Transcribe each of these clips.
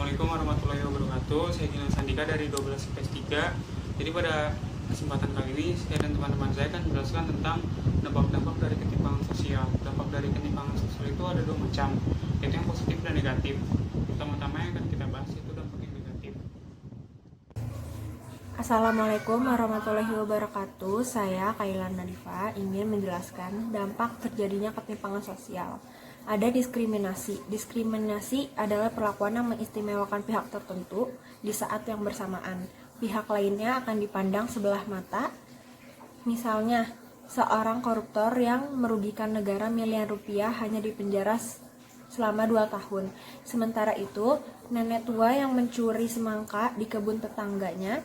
Assalamualaikum warahmatullahi wabarakatuh. Saya Gilang Sandika dari 12 IPS 3. Jadi pada kesempatan kali ini saya dan teman-teman saya akan menjelaskan tentang dampak-dampak dari ketimpangan sosial. Dampak dari ketimpangan sosial itu ada dua macam, yaitu yang positif dan negatif. Pertama-tama yang akan kita bahas itu dampak yang negatif. Assalamualaikum warahmatullahi wabarakatuh. Saya Kailan Nadifa ingin menjelaskan dampak terjadinya ketimpangan sosial. Ada diskriminasi. Diskriminasi adalah perlakuan yang mengistimewakan pihak tertentu di saat yang bersamaan. Pihak lainnya akan dipandang sebelah mata. Misalnya, seorang koruptor yang merugikan negara miliaran rupiah hanya dipenjara selama 2 tahun. Sementara itu, nenek tua yang mencuri semangka di kebun tetangganya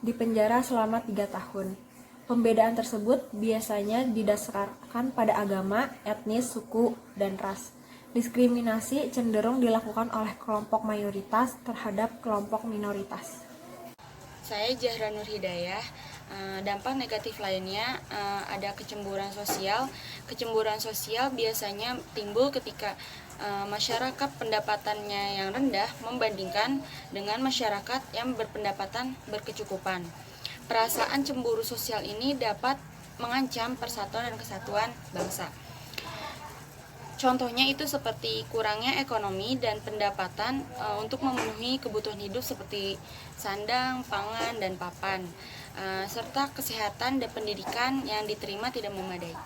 dipenjara selama 3 tahun. Pembedaan tersebut biasanya didasarkan pada agama, etnis, suku, dan ras. Diskriminasi cenderung dilakukan oleh kelompok mayoritas terhadap kelompok minoritas. Saya Zahra Nur Hidayah. Dampak negatif lainnya ada kecemburuan sosial. Kecemburuan sosial biasanya timbul ketika masyarakat pendapatannya yang rendah membandingkan dengan masyarakat yang berpendapatan berkecukupan. Perasaan cemburu sosial ini dapat mengancam persatuan dan kesatuan bangsa. Contohnya itu seperti kurangnya ekonomi dan pendapatan untuk memenuhi kebutuhan hidup seperti sandang, pangan, dan papan, serta kesehatan dan pendidikan yang diterima tidak memadai.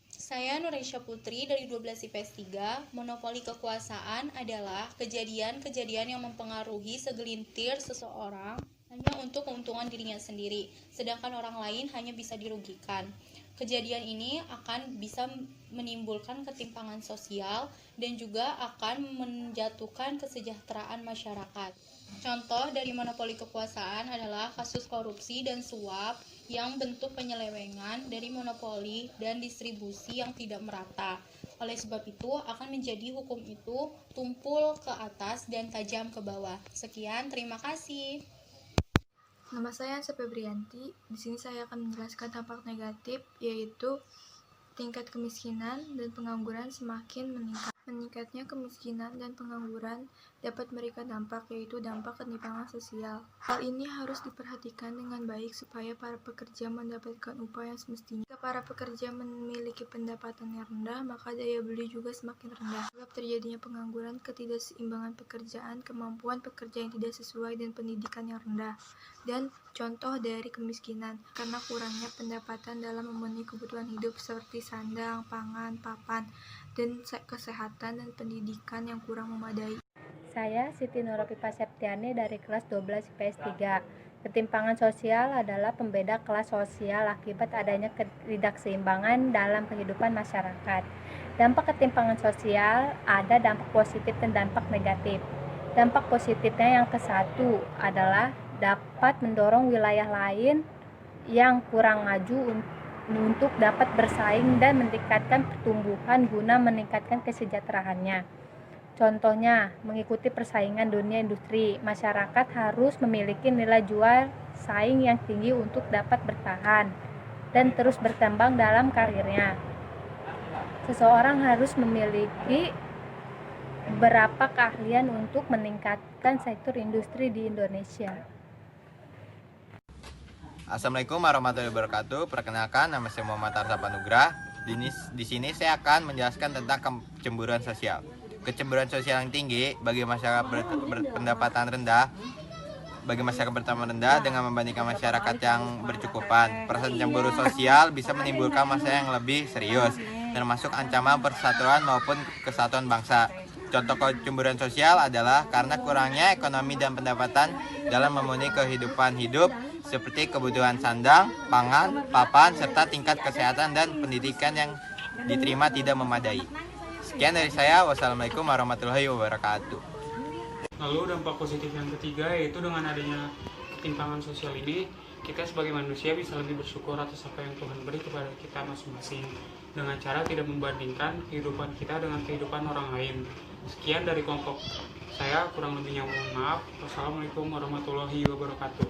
Saya Nurisha Putri dari 12 IPS 3. Monopoli kekuasaan adalah kejadian-kejadian yang mempengaruhi segelintir seseorang hanya untuk keuntungan dirinya sendiri, sedangkan orang lain hanya bisa dirugikan. Kejadian ini akan bisa menimbulkan ketimpangan sosial dan juga akan menjatuhkan kesejahteraan masyarakat. Contoh dari monopoli kekuasaan adalah kasus korupsi dan suap yang bentuk penyelewengan dari monopoli dan distribusi yang tidak merata. Oleh sebab itu, akan menjadi hukum itu tumpul ke atas dan tajam ke bawah. Sekian, terima kasih. Nama saya Ansa Febrianti. Di sini saya akan menjelaskan dampak negatif, yaitu tingkat kemiskinan dan pengangguran semakin meningkat. Meningkatnya kemiskinan dan pengangguran dapat memberikan dampak, yaitu dampak ketimpangan sosial. Hal ini harus diperhatikan dengan baik supaya para pekerja mendapatkan upah yang semestinya. Jika para pekerja memiliki pendapatan yang rendah, maka daya beli juga semakin rendah. Sebab terjadinya pengangguran, ketidakseimbangan pekerjaan, kemampuan pekerja yang tidak sesuai, dan pendidikan yang rendah. Dan contoh dari kemiskinan, karena kurangnya pendapatan dalam memenuhi kebutuhan hidup seperti sandang, pangan, papan, dan kesehatan dan pendidikan yang kurang memadai. Saya Siti Nurapipa Septiani dari kelas 12 IPS 3. Ketimpangan sosial adalah pembeda kelas sosial akibat adanya ketidakseimbangan dalam kehidupan masyarakat. Dampak ketimpangan sosial ada dampak positif dan dampak negatif. Dampak positifnya yang ke-1 adalah dapat mendorong wilayah lain yang kurang maju untuk dapat bersaing dan meningkatkan pertumbuhan guna meningkatkan kesejahteraannya. Contohnya, mengikuti persaingan dunia industri, masyarakat harus memiliki nilai jual saing yang tinggi untuk dapat bertahan dan terus berkembang dalam karirnya. Seseorang harus memiliki beberapa keahlian untuk meningkatkan sektor industri di Indonesia. Assalamualaikum warahmatullahi wabarakatuh. Perkenalkan, nama saya Muhammad Arsa Panugrah. Di sini saya akan menjelaskan tentang kecemburuan sosial. Kecemburuan sosial yang tinggi bagi masyarakat berpendapatan rendah, dengan membandingkan masyarakat yang bercukupan. Perasaan cemburu sosial bisa menimbulkan masalah yang lebih serius, termasuk ancaman persatuan maupun kesatuan bangsa. Contoh kecemburuan sosial adalah karena kurangnya ekonomi dan pendapatan dalam memenuhi kehidupan hidup, seperti kebutuhan sandang, pangan, papan, serta tingkat kesehatan dan pendidikan yang diterima tidak memadai. Sekian dari saya. Wassalamualaikum warahmatullahi wabarakatuh. Lalu dampak positif yang ketiga yaitu dengan adanya ketimpangan sosial ini, kita sebagai manusia bisa lebih bersyukur atas apa yang Tuhan beri kepada kita masing-masing dengan cara tidak membandingkan kehidupan kita dengan kehidupan orang lain. Sekian dari kelompok saya, kurang lebihnya mohon maaf. Wassalamualaikum warahmatullahi wabarakatuh.